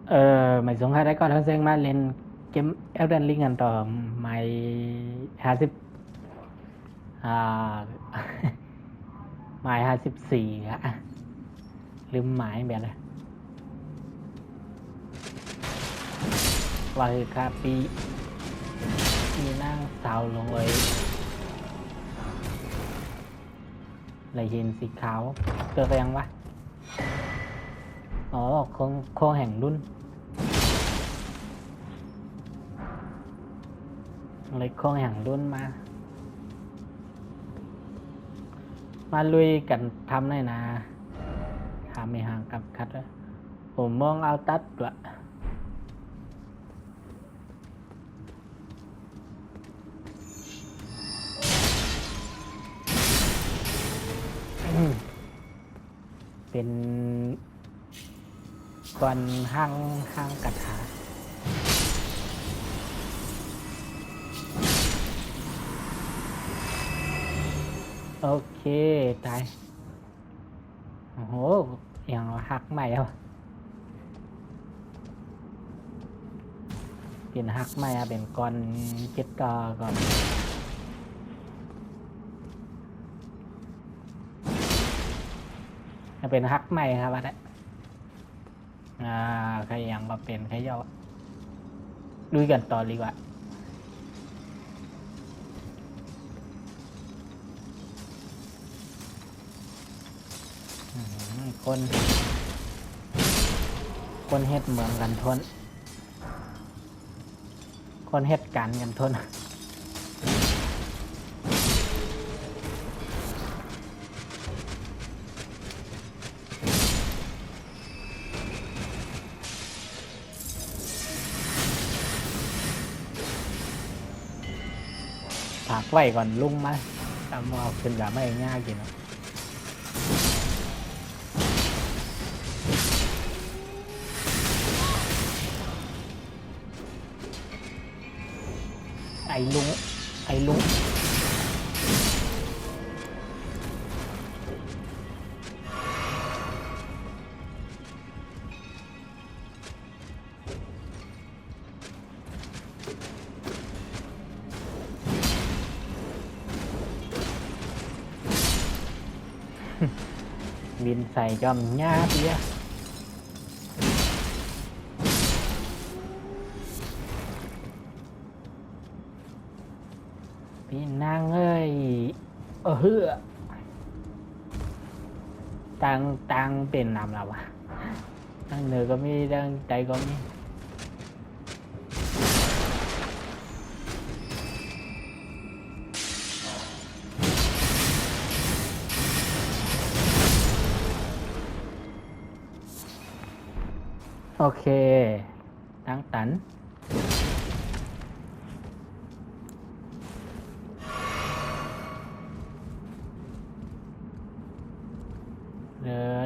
mày xuống hai đấy con hơn xem mà lên kiếm Elden Ringกันต่อไม่50อ่าไม่54อะลืมหมายแบบเลยว่าคือคาปีมีนั่งเสาลงเลยเลยเห็นสีขาวเจอไปยังวะอ๋อโค้งแห่งรุ่นเลยโค้งแห่งรุ่นมาลุยกันทำได้นะทำไม่ห่างกับคัดแล้วผมมองเอาตัดละเป็นก่อนห้างกระถาโอเคตายโอ้โหอย่างหักใหม่เอาเปลี่ยนหักใหม่เป็นก่อนเจ็ดต่อก่อนเป็นฮักใหม่ครับว่าได้ใครยังมาเป็นใครย่อดูกันต่อดีกว่าคนเฮ็ดเมืองกันทนคนเฮ็ดกันกันทนฝากไว้ก่อนลุงมาทำเอาขึ้นกับไม่ง่ายกินไอ้ลุงบินใส่จอมหญ้าเปี้ยพี่นางเอ้ยเฮือตังเป็นนำแล้ววะตั้งเหนือก็มีตั้งใจก็มีโอเคตั้งตัน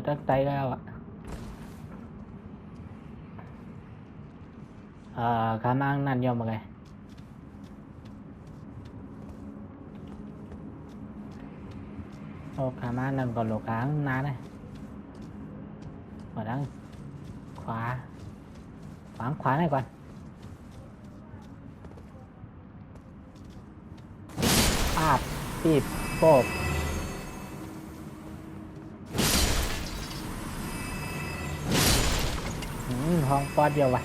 ตั้งใจแล้วkhả năng năn vô mọi người khả năng nằm còn lục kháng ná này và đang khóa này conปีบโป๊บห้องปอดเดียววะ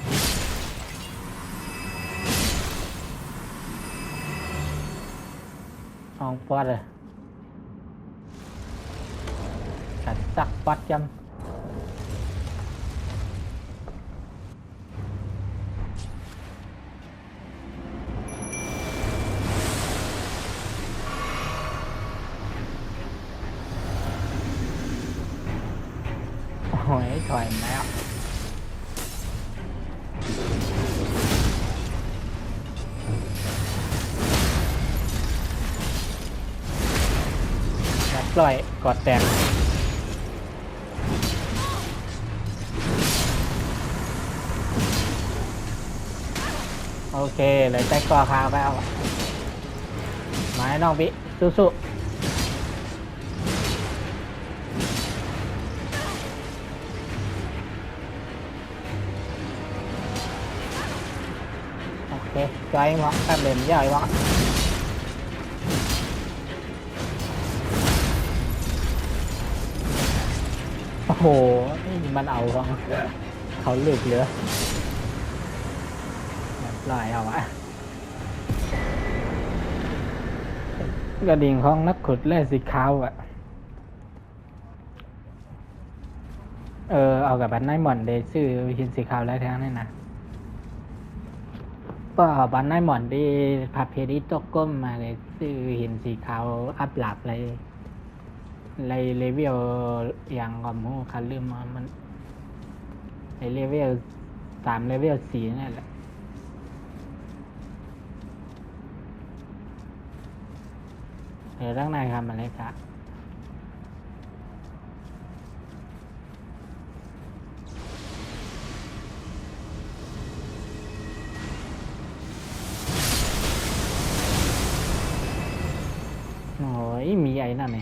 ห้องปอดเลยกัดตักปอดจำโอ้ยถอยแล้วปล่อยกอดแตกโอเคเลยใจกอคาไปเอาไม้น้องพี่สู้ เคจอยมองกับเล่นย่อยมองโอ้โหมันเอาว่ะเขาลึกเหลือลอยเอาวะกระดิ่งของนักขุดแร่สีขาวอ่ะเอากับบันไดหม่อนเดซื้อหินสีขาวแล้วแท้งนี่นะก็บันไดหม่อนดีพาเพดิตกก้มมาเลยซื้อหินสีขาวอัพหลับเลยเลเวลอย่างกอมหูคันลืมมันในเลเวล3เลเวล4นั่นแหละตั้งนานทำอะไรครับโอ้ยมีไอ้นั่นไง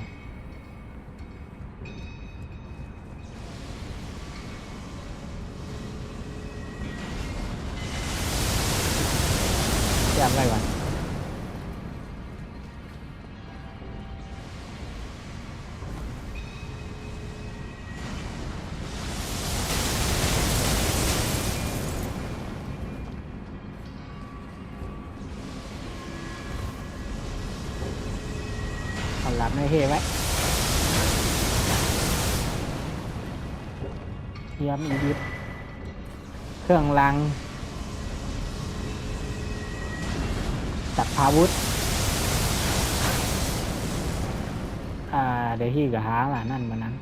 จำไว้ก่อนเอาหลับในเฮไว้เทียมอีดิทเครื่องรางจับพาวุธเดี๋ยวที่กับหาว่านั่นมานั้น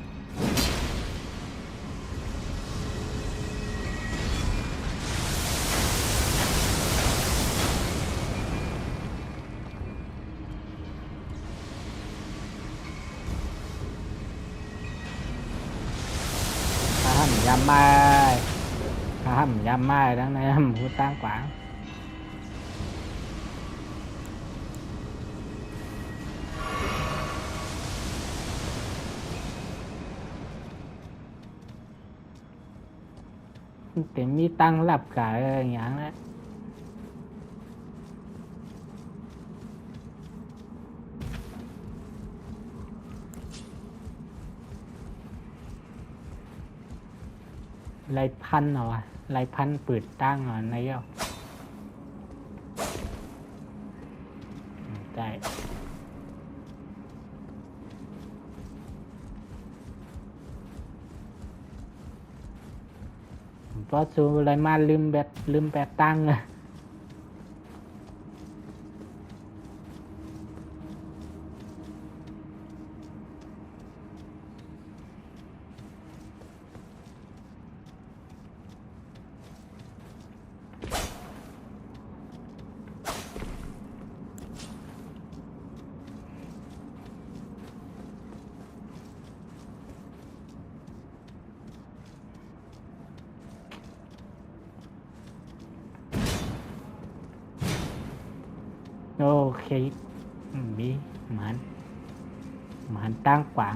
ห้ามยำไม้ห้ามยำไม้ดังนั้นพูดตั้งกว่าแต่มีตั้งหลับกะอย่างนั้นไรพันเหรอวะไรพันปืดตั้งเหรอในเยอะได้เพราะซูอะไรมาลืมแบบตั้งเลยโอเคมีหมันตั้งขวาง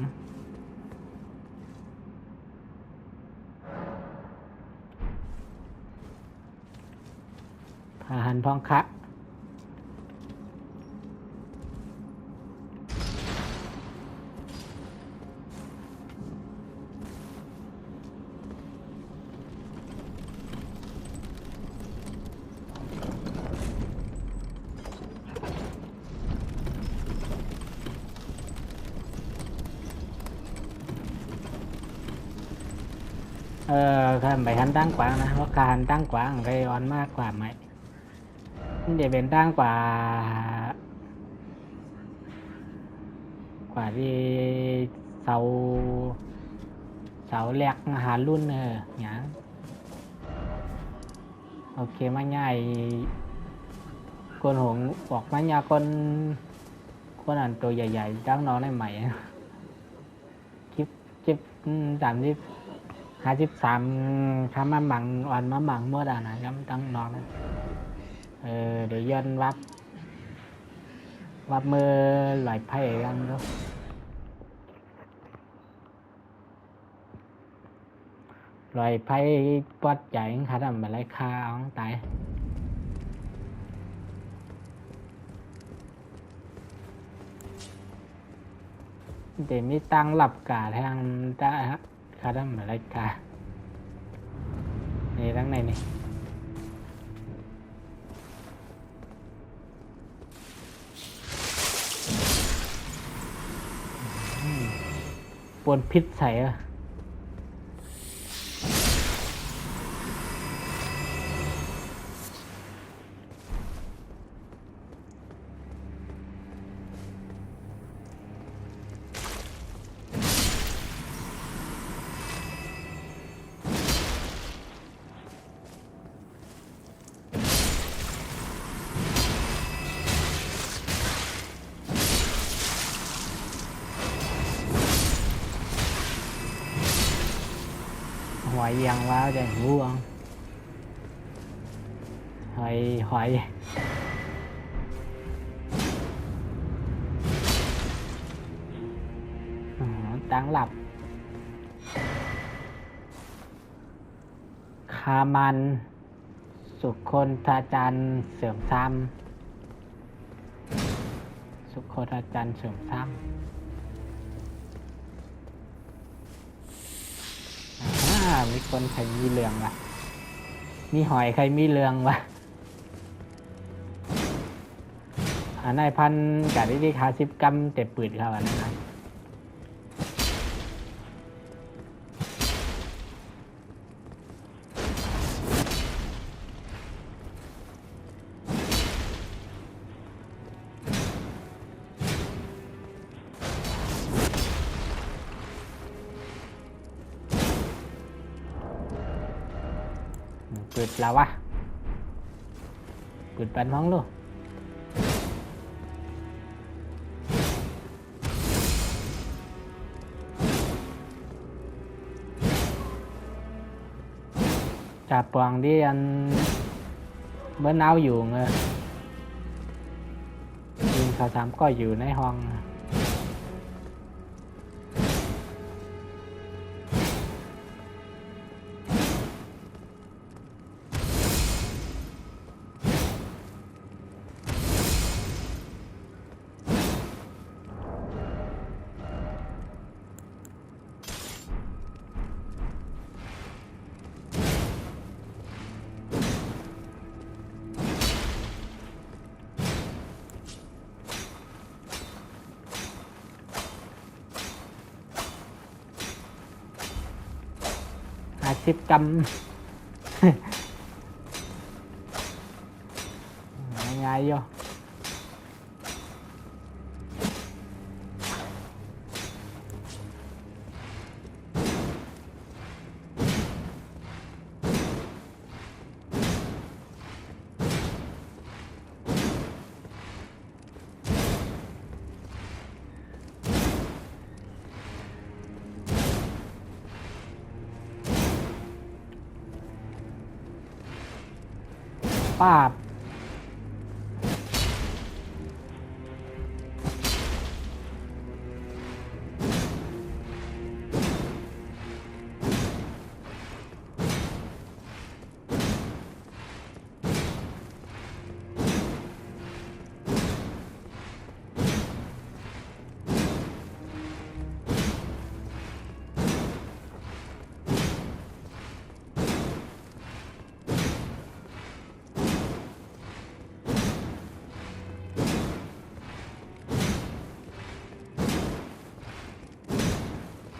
พาหันพองคะข้ามไปหันตั้งขวางนะเพราะการตั้งขวางไรออนมากกว่าไหมเดี๋ยวเป็นตั้งกว่าที่เสาแหลกหารุ่นอย่างโอเคมาง่ายคนหงบอกมาญาคนอันตัวใหญ่ๆดังน้องได้ใหม่คลิป53ทำมาหมังอ่อนมาหมังเมื่อใดนะครับดังน้องนะเดี๋ยวย้อนวับมือไหลไพ่กันด้วยไหลไพ่ปอดใหญ่ขาดอะไรคาเอาตาย เดี๋ยวมีตังหลับกาทางได้ฮะคาดัมอะไรกานี่ทั้งในนี่ปวนพิษใส่อะหอยยังว้าวใจหูอ่ะหอยตังหลับคามันสุคนทาจันเสริมซ้ำสุคนทาจันเสริมซ้ำมีคนใครมีเรืองวะมีหอยใครมีเรืองวะนายพันกาดิดิคา10 กรัมเต็มปืดเขาอันนั้นปืดแล้ววะปืดปันห้องลูกจับปวงที่อันเมื่อเอาอยู่เงยยิงเขาสามก็อยู่ในห้อง10 กรัมง่ายๆอยู่ป้าบ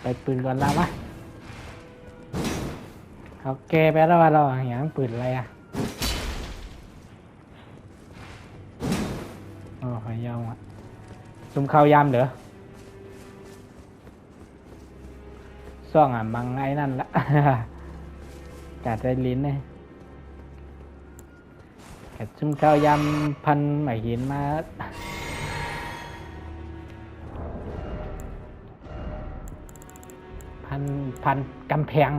ไปปืนก่อนแล้ววะโอเคไปแล้วว่าเราอย่างปืนอะไรอ่ะโอ้ยยาวอ่ะซุ่มเข้ายามเหรอซ่องอ่ะมังไอ้นั่นละกาดได้ลิ้นเลยกาดซุ่มเข้ายามพันไหมหินมาพันกำแพง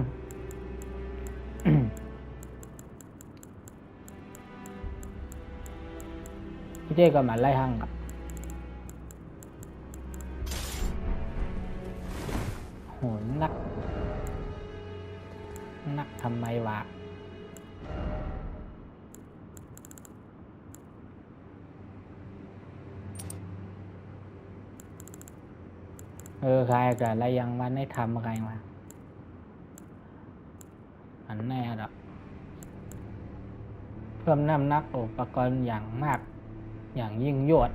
พี่เจ้ก็มาไล่หั่งกับโหนักทำไมวะ ใครแต่อะไรยังวันได้ทำอะไรมาอันแน่หรอกเพิ่มน้ำหนักอุปกรณ์อย่างมากอย่างยิ่งยวด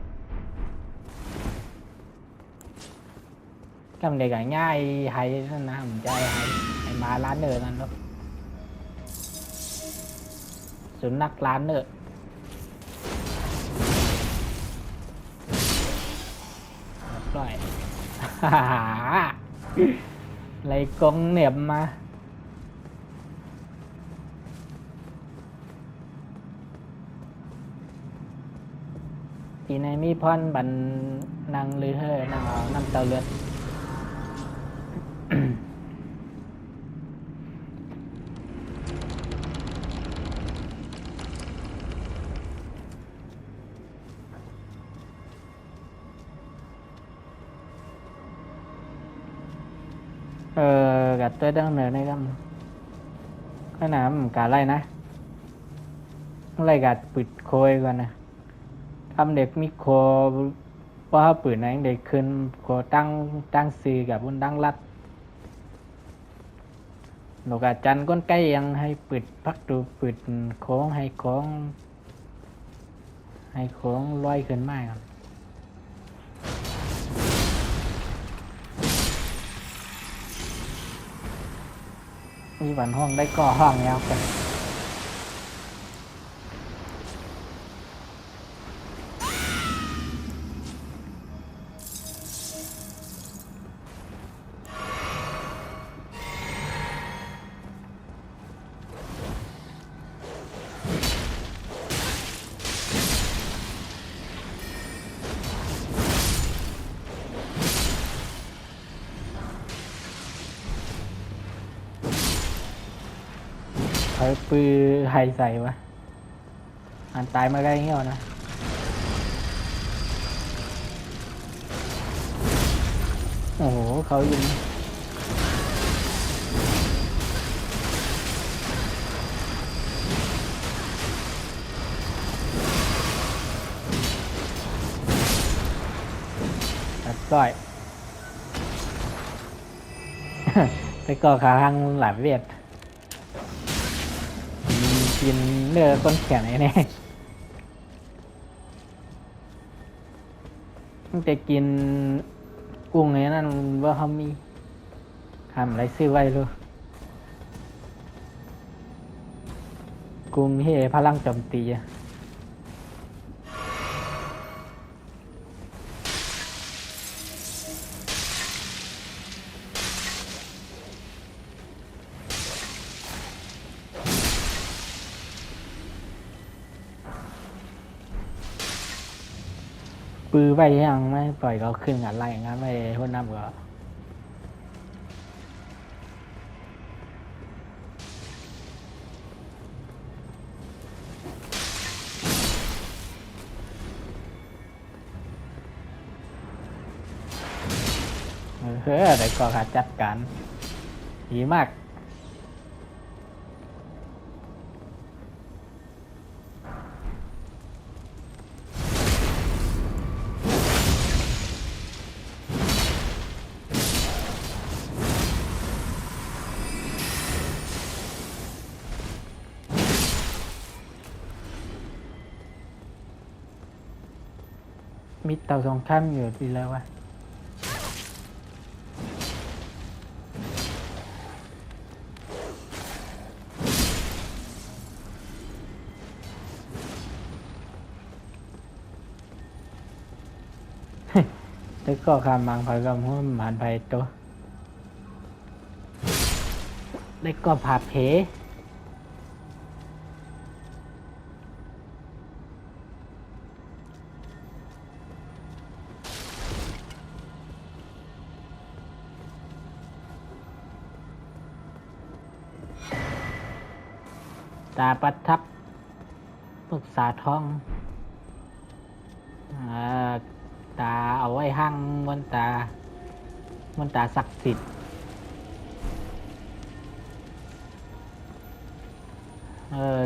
กำเด็กง่ายให้นั่นนะผมใจให้มาร้านเนอร์นั่นเนาะสุนัขร้านเนอร์ปล่อยไรกงเหนียบมาปีในมีพรบันนางลือเฮอนางเอาน้ำเตาเลือดกับตัวดังเหนือในกำขนาดมันกะไรนะไรกัดปิดโคยก่อนนะทำเด็กมีโคว่าปืนไหนเด็กขึ้นโคตั้งซีกับบุญดังรัดหนูกับจันก้นใกล้ยังให้ปิดพักดูปิดโค้งให้โค้งลอยขึ้นมากครับมีวันห้องได้ก่อห้องยาวกันใช้ปืนไฮใส่วะอันตายมาได้เงี้ยนะโอ้โหเขายิงตัดก้อย ไปก่อขาหังหลายเวียดกินเนื้อก้นแขนแน่มันจะกินกุ้งไงนั่นว่าเขามีทำอะไรซื้อไว้เลยกุ้งที่พลังโจมตีปื้อไว้ยังไม่ปล่อยเขาขึ้นกันไล่งั้นไม่พ้นน้ำก็แต่ก็ขาดจัดการดีมากมีเต่าสองข้ามอยู่ดีแล้ววะแต่ก็คำบางไผ่ก็มุ่งมันไผ่ตัวได้ก็ผ่าเพตาประทับปรึกษาท้องตาเอาไว้ห้างบนตาศักดิ์สิทธิ์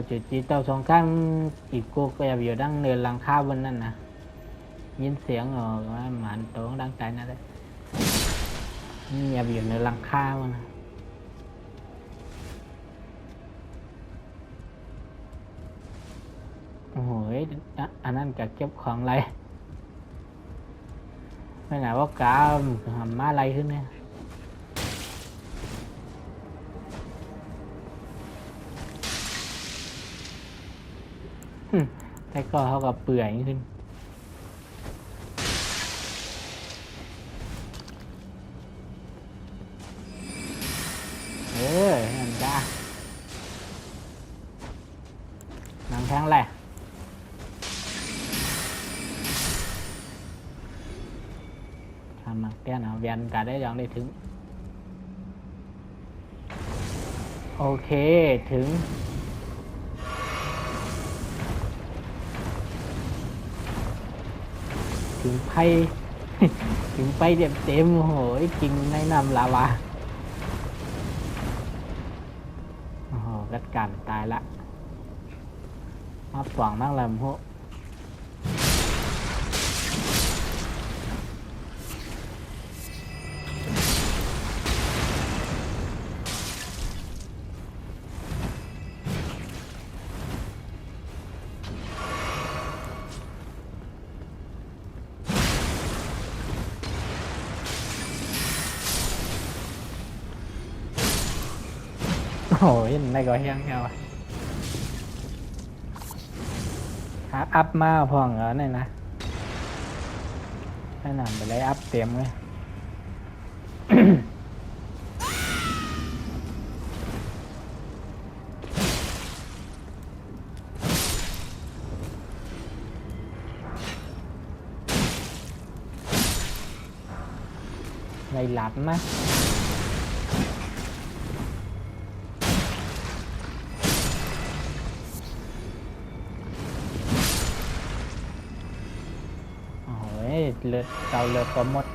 จุดจีเต่าสองข้างอีกกูก็อยู่ดังเนินหลังคาบนนั่นนะยินเสียงหมันโตดังใจนั่นเลย นี่อย่าไปอยู่ในหลังคามันนะโอ้โหอันนั้นก็เก็บของไรไม่ไหนว่ากามทำมาอะไรขึ้นเนี่ยแต่ก็เขาก็เปื่อยขึ้นนั่นจ้าหนังแข้งแหละทำมาแก้หนาวเวียนกาได้ยังได้ถึงโอเคถึงไพ่ ถึงไปเต็มโหยกินในน้ำลาวาโอ้โหกัดกันตายละมาสว่างมากเลยพวกโอ้ยในก็เฮี้ยงเงาอัพมาพองเหรอเนี่ยนะให้หนำไปเลยอัพเต็มเลยในหลับนะเลือดเกาเลือดก็หมด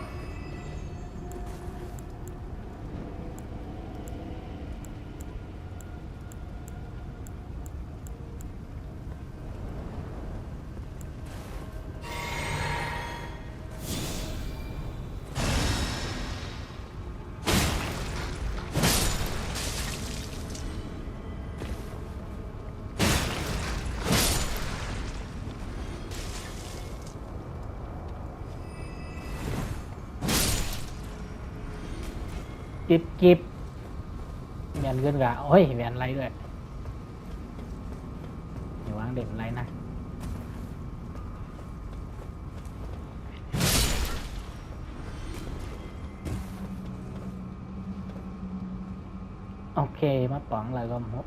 กิบแมนขึ้นกะโอ้ยแมนไรด้วยอย่าวางเด่นไรนะโอเคมาป๋องอะไรก็มุก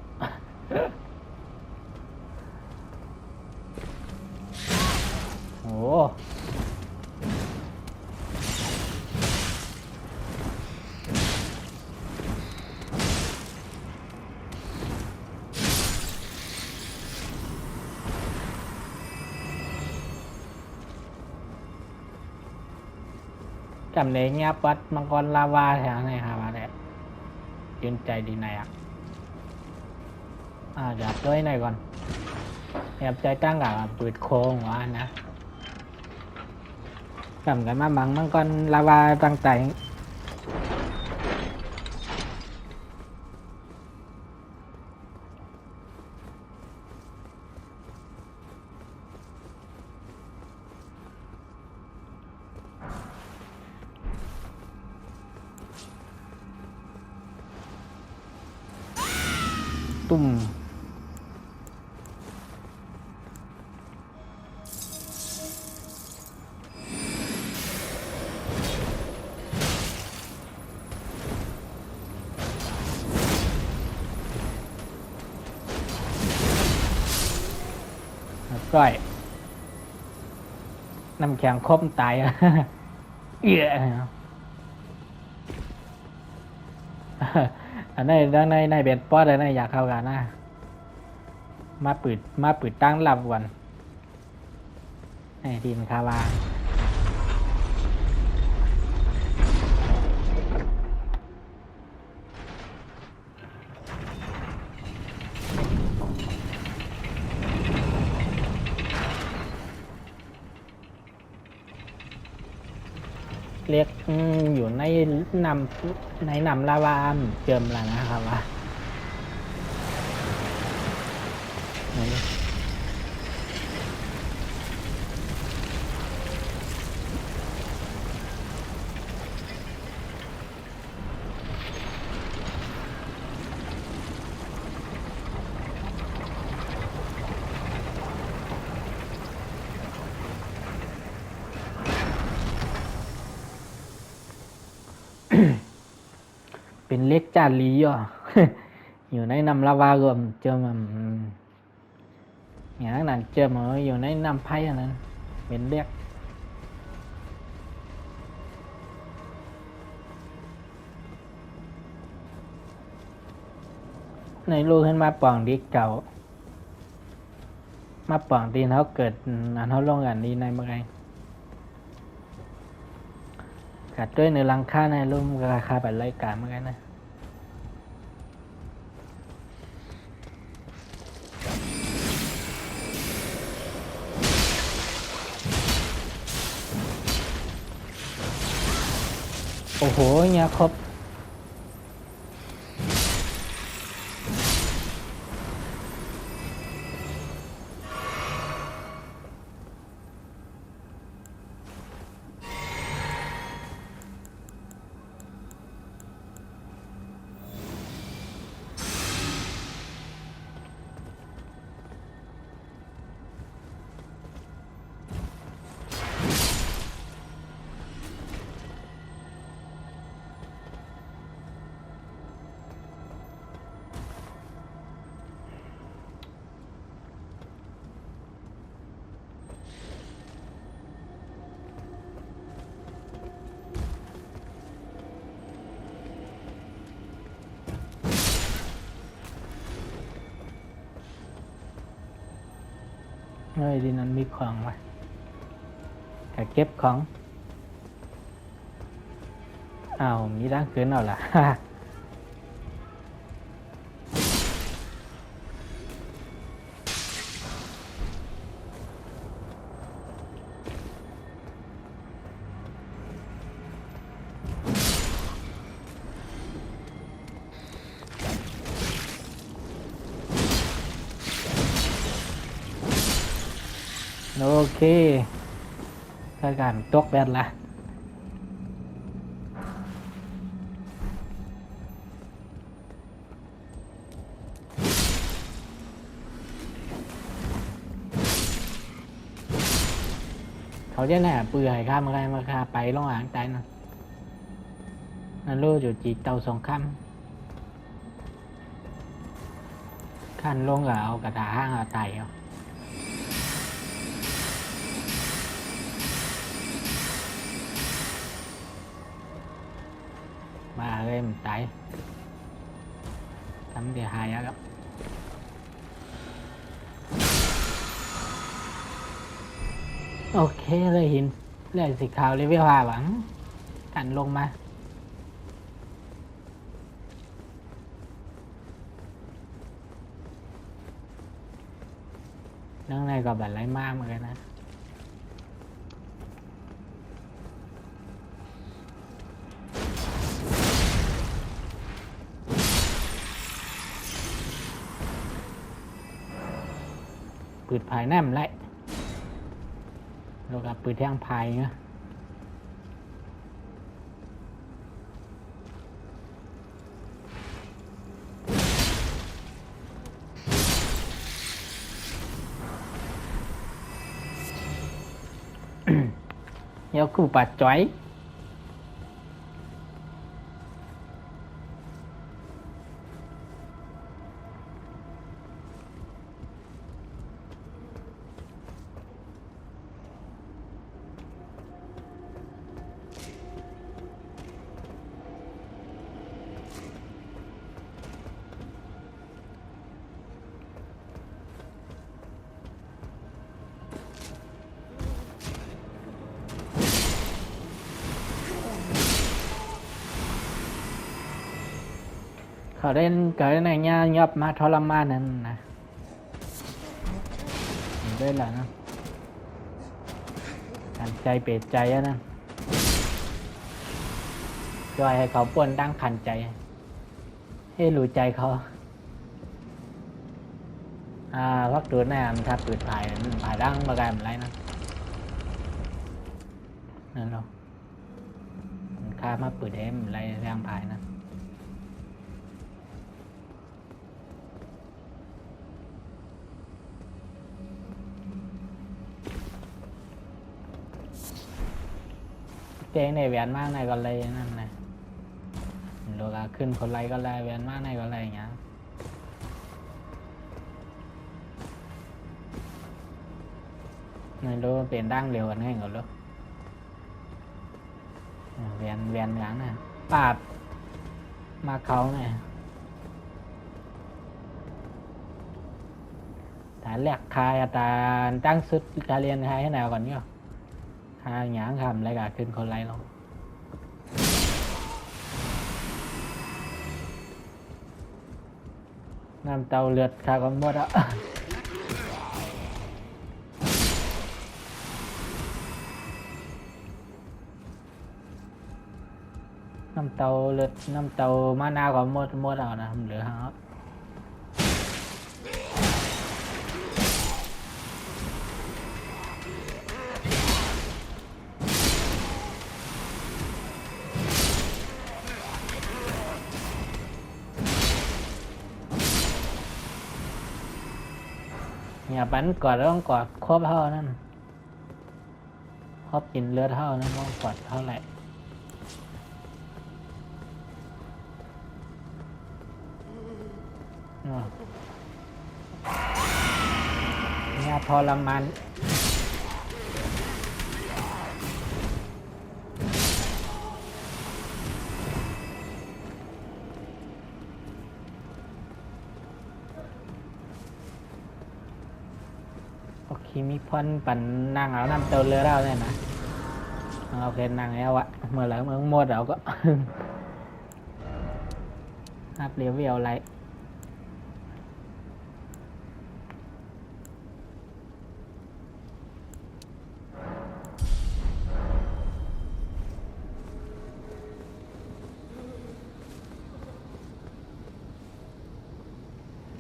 โอ้จำเลยเงียบวัดมังกรลาวาแถวไหนครับว่าเนี่ยยืนใจดีไหนอ่ะอยากด้วยหน่อยก่อนแอบใจตั้งกับปืดโค้งวะนะจำกันมาบังมังกรลาวาตั้งใจตุ่มก้อยน้ำแข็งคมตายเอี่ยอันนี้ด้านในเบ็ดป๊อดเลยนะอยากเข้ากันนะมาปืดตั้งลำวันไอ้ทีมคาวา เรียกอยู่ในนำลาวามเจิมแล้วนะครับว่าเป็นเล็กจารีอ่ะ อยู่ในนำลาวารวมเจิมอย่างนั้นเจิมอยู่ในนำไพ่อันนั้นเป็นเรียกในรูขึ้นมาป่องดิเก่ามาป่องตีนเขาเกิดอันเขาลงกันดีในเมื่อไงกัดด้วยในรังค่าในร่มราคาแบบรายการเมื่อไงนะโอ้โหเนี่ยครบเฮ้ยดีนั้นมีของวะแต่เก็บของอ้าวมีร่างเกินเอาล่ะ โอเคถ้าการตกแบนละเขาจะแหน่เปื่อยข้ามมาคาไปล่องหางใจนะนั่นรู้อยู่จีเตาสองคำขั้นลงก็เอากระดาษห้างเอาไตเอามาเลยมันตายทำเดี๋ยวหายแล้วโอเคเลยหินเรื่องสีขาวเลเวล5หวังกันลงมาเรื่องในก็แบบไรมากเหมือนกันนะปืดภายแนมไรแล้วก็ปืดแทงภายเนาะเดี๋ยวกูปัดจ้อยเขาเล่นเกิดในเงี้ยยอบมาทรมานนั่นนะได้แล้วนะการใจเปรตใจอะนะ จอยให้เขาป่วนดังขันใจให้รู้ใจเขาพักดูแน่ถ้าปืดผายดังมาไกลมันไรนะนั่นหรอค่ามาปืดเอ็มไรแรงผายนะเจ๊งในแหวนมากในก็เลยนั่นนะโลกาขึ้นคนไรก็เลยแหวนมากในก็เลยอย่างเงี้ยไม่รู้เปลี่ยนดั้งเร็วกันให้ก่อนลูกแหวนอย่างน่ะปาบมาเขาไงฐานแรกคายตาตั้งสุดการเรียนคายให้แนวก่อนเนี่ยคายหยางคำอะไรกันขึ้นคนไรลงน้ำเตาเลือดคาก็หมดอ่ะน้ำเตาเลือดน้ำเตามานาก็หมดเอานะเหลือครับอย่าปั้นกอดต้องกอดครบเท่านั้นครบกินเลือดเท่านั้นต้องกอดเท่าไหร่เนี่ยทรมานโอเคมีพอนปั่นนั่งเอาน้ำเตาเรือเราเนี่ยนะโอเคนั่งแล้วอะเมื่อไหร่เมื่อหมดเราก็อัพเรียวอะไร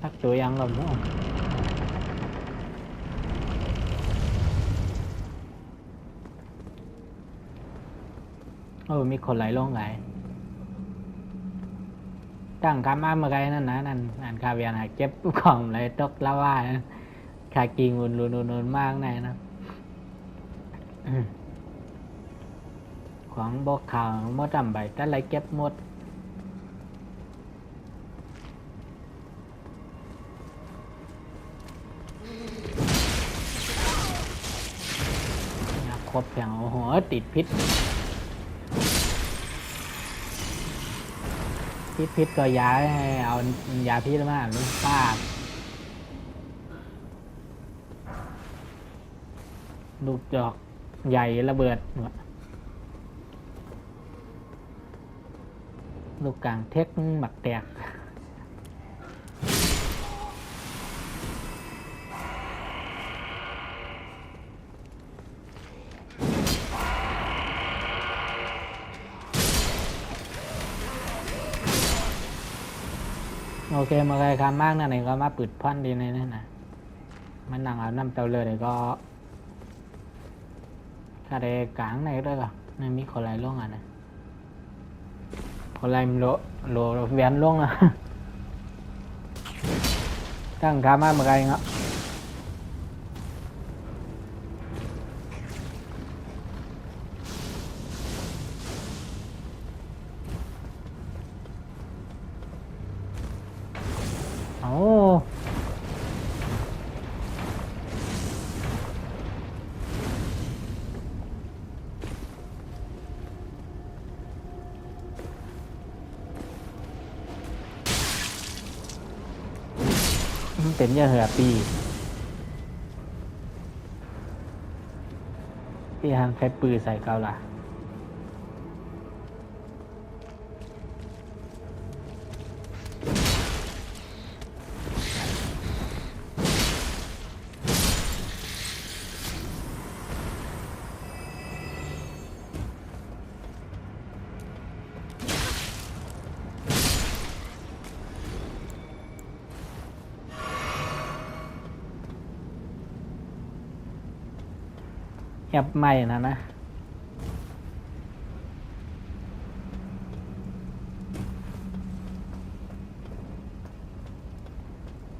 ทักตัวยังหรอมั้งมีคนไหลลงไหลตั้งคำอ้ามาไกลนั่นนะนั่นอ่านคาเวียนหาเก็บของเลยตกละว่าคากิงรุนมากแน่นะของบกข่าวมดจำใบแต่ไรเก็บหมดครบอย่างโอ้โหติดพิษก็ย้ายเอายาพิษมาลูกป้าลูกจอกใหญ่ระเบิดลูกกลางเทคหมักแตกโอเคมาเลยครับมากนะไหนก็มาปิดพ่อนดีในนั่นนะมันนั่งเอาน้ำเตาเลยก็คาเดกลางในด้วยก็ไม่มีคนไรล่วงอ่ะนะคนไรโลเวียนล่วงนะตั้งขามาเมื่อไงเนาะเป็นเยอะเหรอปีหันใช้ปืนใส่เกาล่ะ แอบใหม่นะ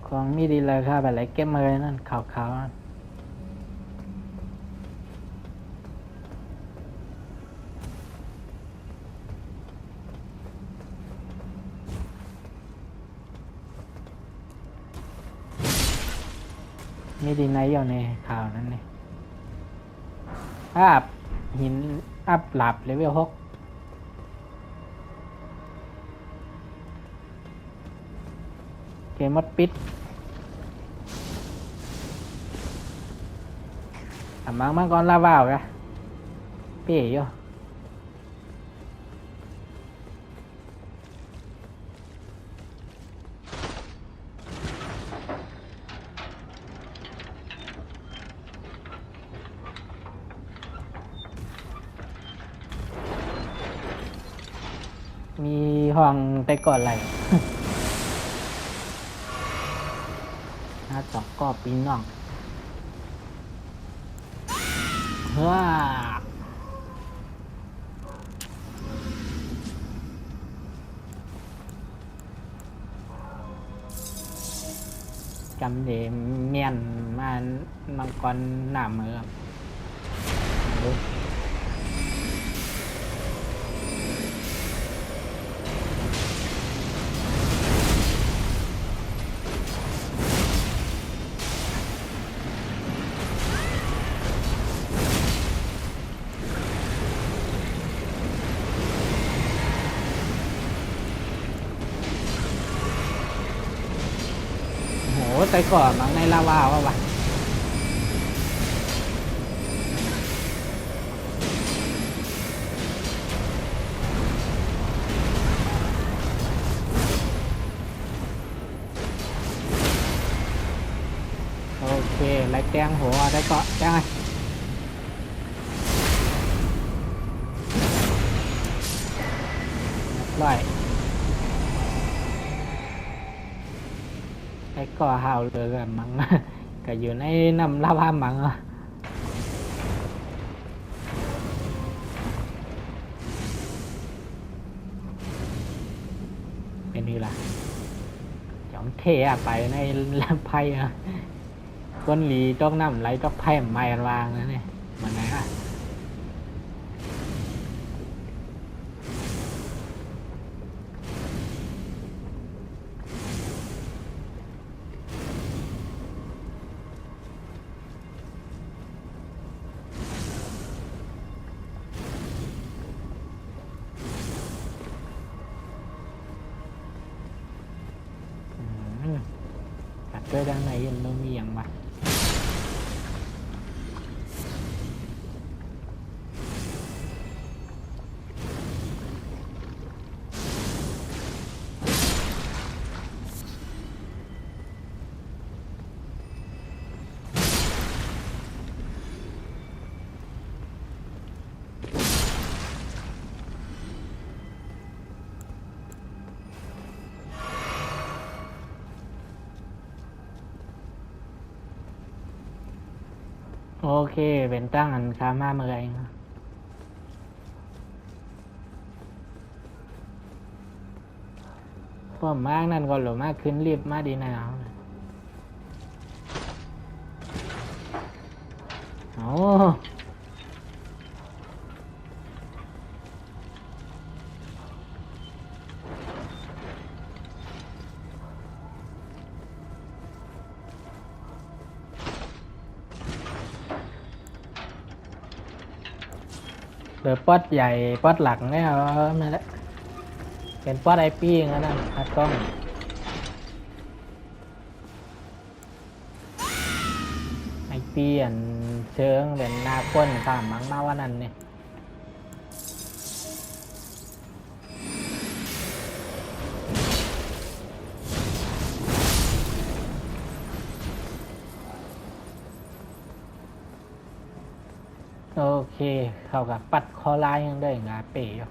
ของมีดีเลยค่ะแบบไรเก็บมาเลยนั่นขาวๆนั่นมีดีไนท์อยู่ในข่าวนั้นเนี่ยอัพหินอัพหลับเลเวล6เกมมดปิดมังกรลาว่าวกะเป๋อยู่มีห้องแต่ก่อนอะไร สองกอบปีน้องเฮ้อจำเดเมียนมามังกรหน้ามือโหแต่ก่อนมังในลาวาวะวะโอเคไล่แตงหัวได้เกาะแตงไงร้อยไอ้ก่อหาวเลยกันมัง ก็อยู่ในน้ำลาวามังเป็นนี่ล่ะจอมเทไปในลำไพ่ก้นหลีต้องน้ำไหลต้องไพ่ไม่วางนะเนี่ยมันนะกัดด้วยด้านในยังไม่มีอย่างวะโอเคเป็นตั้งอันคามาเมื่อไงพวกมากนั่นก็หลมากขึ้นรีบมาดีนะโอ้เดี๋ยวป๊อดใหญ่ป๊อดหลักเนี่ยมาแล้วเป็นป๊อดไอปี้งั้นนะคัดกล้องไอปี้อันเชิงเป็นหน้าก้นตามมังมาว่านั่นเนี่ยโอเคเข้ากับปัดคอลายยังได้งาเป๋อยู่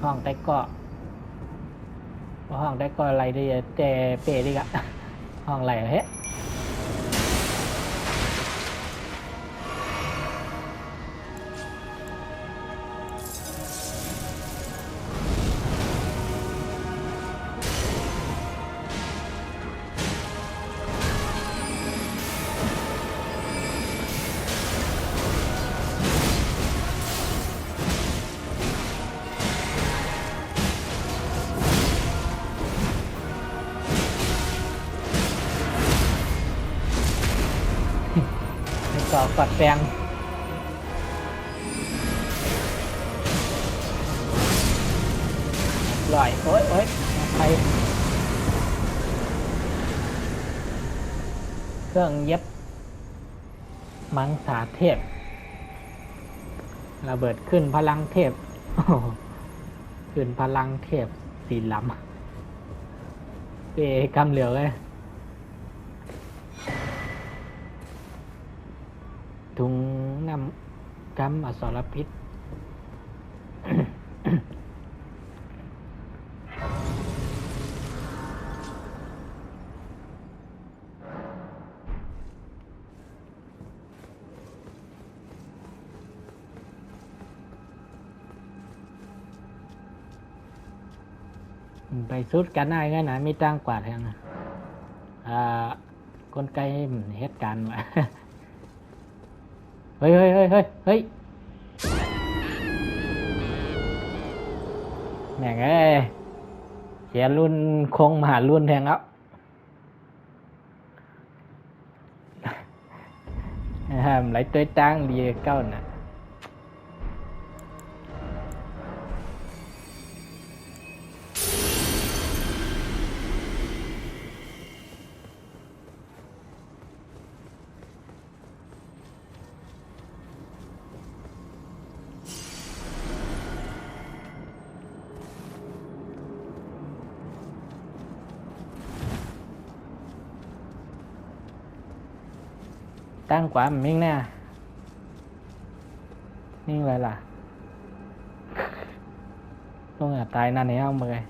ห้องแต่เกาะ ห้องได้ก็อะไรดีเจเปดีกะห้องอะไรเฮ้ก็กดแปลงลอยโอ๊ยไปเครื่องเย็บมังสาเทพระเบิดขึ้นพลังเทพขึ้นพลังเทพสีล้ำเปกำเหลียวเลยถุงน้ำกำอสรพิษไปสุดกันได้ไงนะมีตั้งกว่าแทงกลไกเหตุการณ์วะเฮ้ยแม่งเสียรุ่นคงมหารุ่นแทงแล้วlấy tới trang đi câu nè tăng quả miếng nè nhưng lại là luôn là tài năng này không mọi người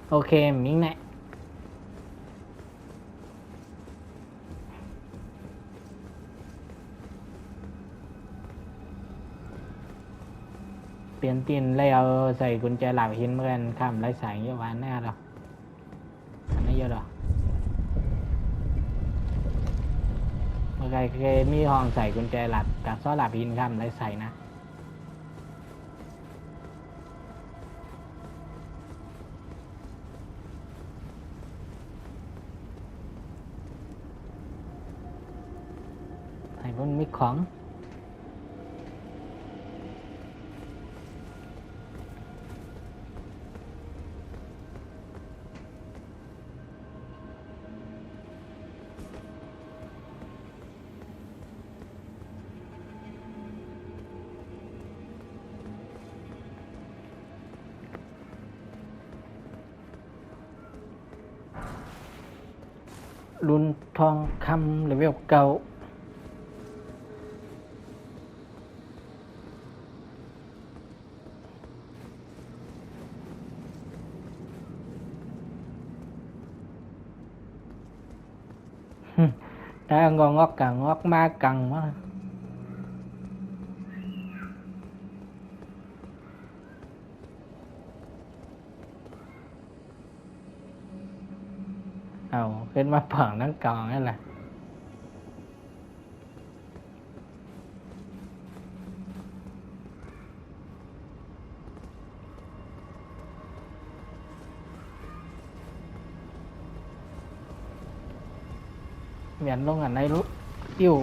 ok miếng này tiền leo giàyกุญแจหลักหินเหมือนข้ามไร้สายเยอะวานแน่หรอไม่เยอะหรอเมื่อไงมีห้องใส่กุญแจหลักกับซ้อหลับหินข้ามไร้สายนะไอ้พวกมีของรุ่นทองคำเลเวลเก่าได้งอกกังงอกมากังมาเอาขึ้นมาเผิงทั้งกองนั่นแหละเหมือนลงอันในรู้ติ้ว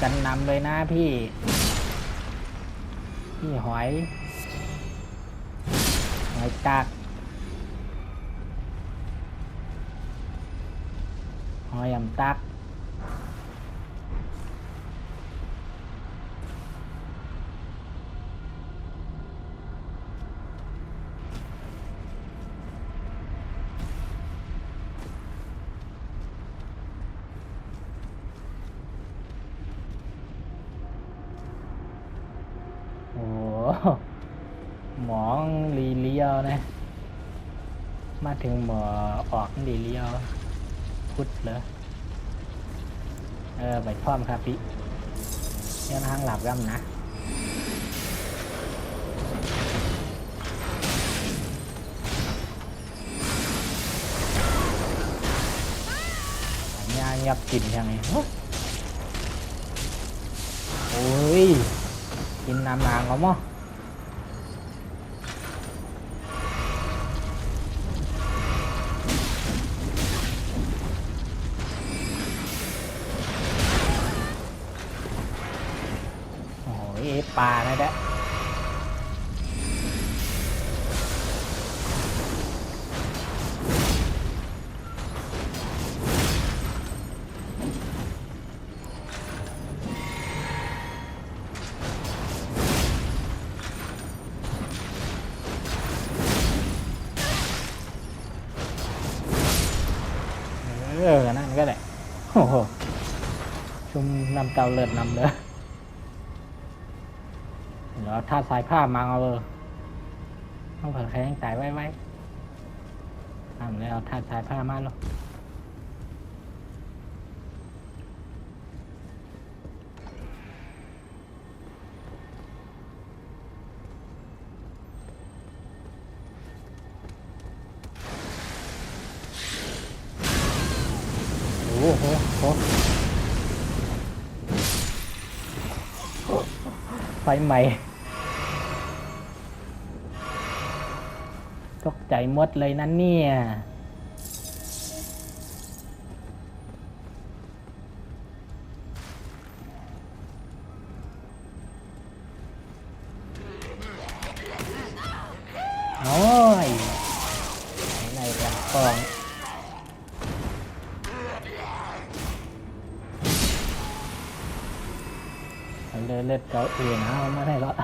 กันนำเลยนะพี่หอยจักหอยยำตักโอ้หมองลีเลียวนะมาถึงหมอออกลีเลียวพุดเหรอไปพร้อมครับพี่เดี๋ยวทางหลับย่ำนะยาเงียบกินยังไงโอ้ยกินน้ำนางก็มั้งปลานะเด้นั่นก็ได้โอ้โหชุมนำเตาเลือดนำเลยเดี๋ยวถ้าสายผ้ามาเอาเลยต้องเผื่อใครยังตายไว้ทำแล้วถ้าสายผ้ามาหรอกโอ้โหไฟใหม่ตกใจหมดเลยนั่นเนี่ยโอ้ยไหนกันกองเล็ดเกาเองนะไม่ได้หรอก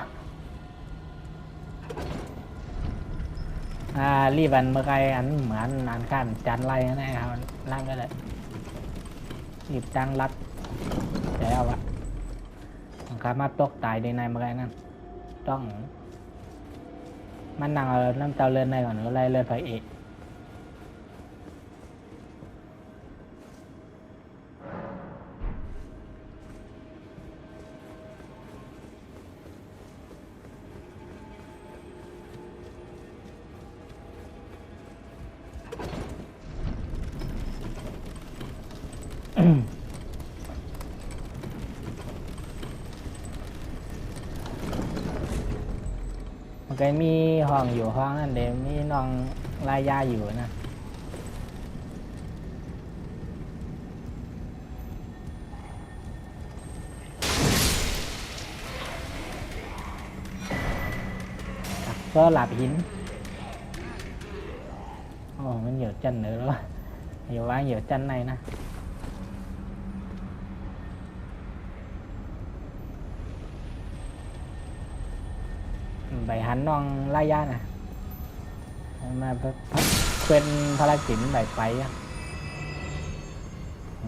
รีบันเมื่อไกลอันเหมือนนานขั้นจันไรนะครับร่างก็เลยรีบจังรัดแล้วอะสามารถตกตายในเมื่อไกลนั่นต้องมันนั่งเอาน้ำเตาเลือนในก่อนหรืออะไรเลือนไฟเอกมันก็มีห้องอยู่ห้องนั่นเดี๋ยวมีน้องลายยาอยู่นะก็หลับหินโอ้มันเหยียบจันnữa rồi nhiều quá nhiều chân này nè bảy hắn non lai da nè mà quênพารกิจbảyไป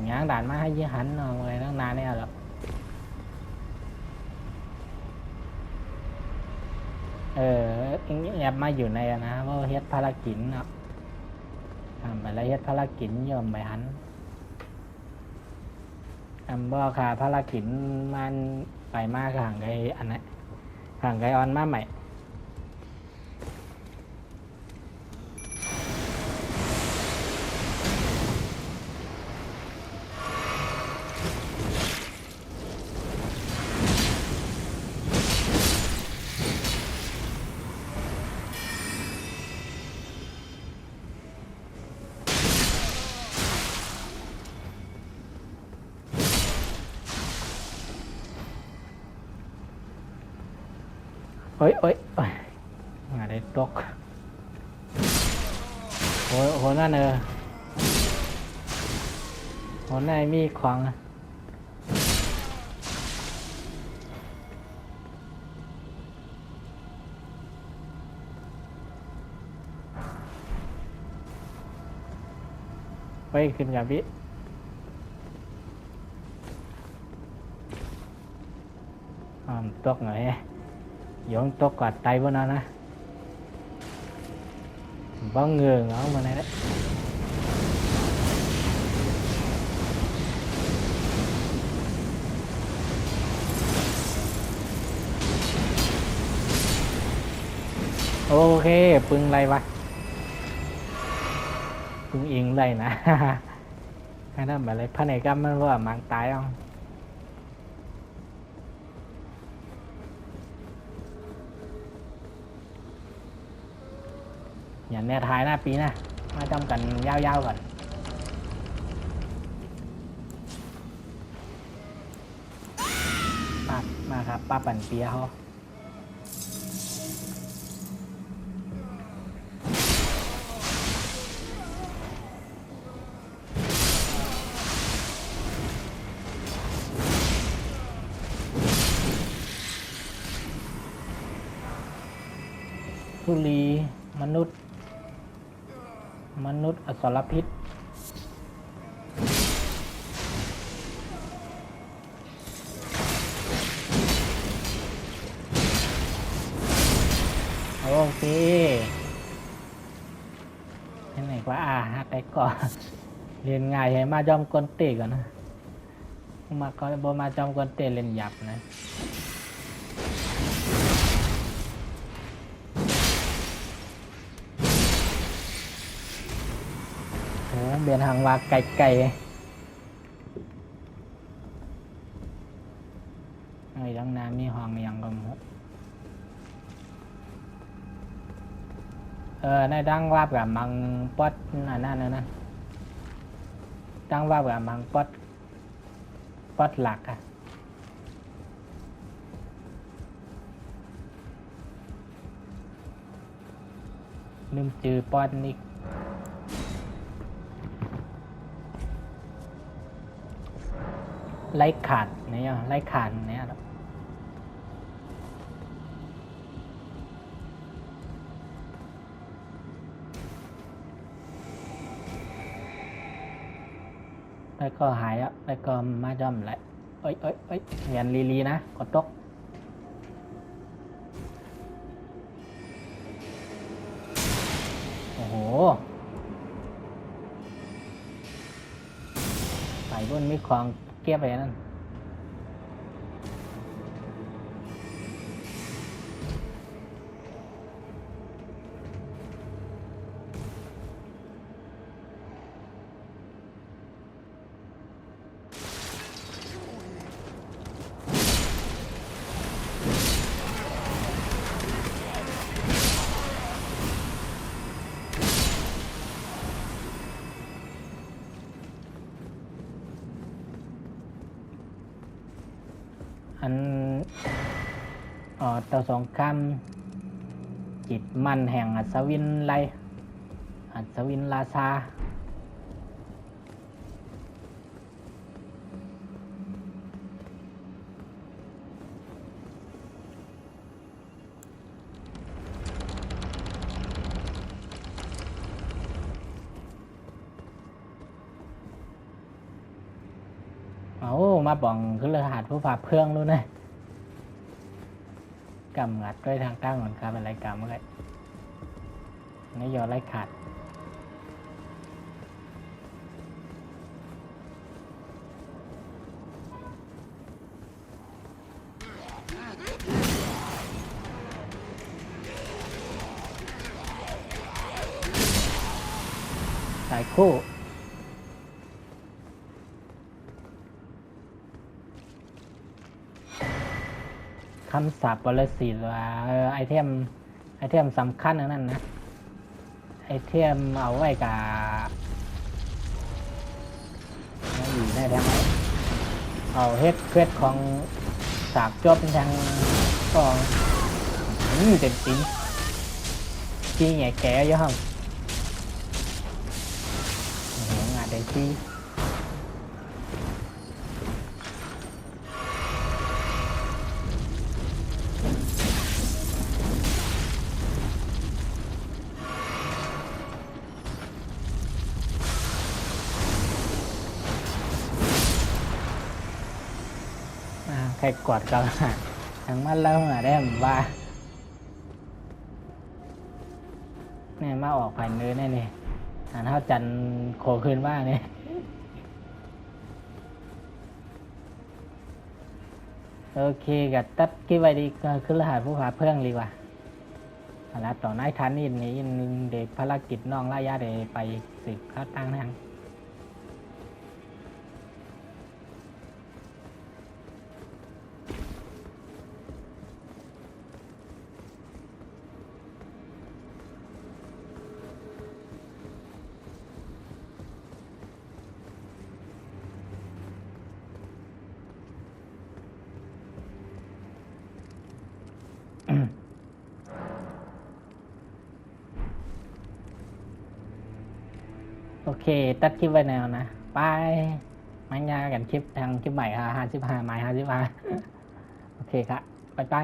nhãn đàn má với hắn người nó nà này rồiแอบมาอยู่ในนะเพราะเฮ็ดภารกิจเนาะทำไปแล้วเฮ็ดภารกิจยอมไปหันบ่ค่ะภารกิจมันไปมากห่างไกอันนั้นห่างไกออนมาใหม่ อ้ยโอ้ยโอ้ยงานได้ตกโอ้ยโหนั่นโหนั่นมีของไปขึ้นกับพี่ตกหน่อยยงตกกอดtay bữa nào nè bao người ở bên này đấy ok ปึงไรวะปึงอิงไรนะ hay là mà lấy phần này găm nó vào mang tái khôngอย่าแน่ท้ายหน้าปีนะมาจำกันยาวๆก่อนป้ามาครับป้าปั่นเปียเขาทุลีมนุษย์อสรพิษโอเคที่ไหนว่าฮักได้ก่อนเรียนง่ายให้มาจอมกลเตะก่อนนะมาก็บมาจอมกลเตะเล่นหยับนะเบียนหางว่าไก่ไอ้ดังน้ำมีห้องยังก็มุในดังว่าแบบมังป๊อดนั่นดังว่าแบบมังป๊อดหลักอะลืมจือป๊อดนี่ไล่ขาดเนี่ยไล่ขาดเนี่ยแล้วก็หายแล้วก็มาจอมแหละเอ้ยเงียนลีนะกดตกโอ้โหใส่บนมีของเก็บไปนั่นต่อสองคำจิตมันแห่งอัศวินไลอัศวินราชามาบ่องคือเลยหาดผู้ผ่าเพื่องรู้นะกำงัดด้วยทางตั้งเหมือนกันเป็นไรกำอะไรนี่ยอไรขาดสายคู่คำศัพท์บริสิทธิ์ว่าไอเทมสำคัญนั่นนะไอเทมเอาไว้กับอยู่ได้ทั้งเอาเฮ็ดเควสของสาบจบทางกอง เต็มจริงchi nhẹ kẹ vô không ngạt để chi cái quạt cầu thằng mắt lâu mà đem baเนี่ยมาออกผ่านเลยเนี่ยหันเท้าจันโคขึ้นบ้างเนี่ยโอเคกับตัดกี่ใบดีคือรหัสผู้หาเพื่องดีกว่าแล้วต่อหน้าทันนี่นี่เด็กภารกิจน้องระยะเด็กไปสิบเข้าตั้งทางโอเคตัดคลิปไว้แนวนะไปมันยากันคลิปทางคลิปใหม่55 ไม้55โอเคครับไป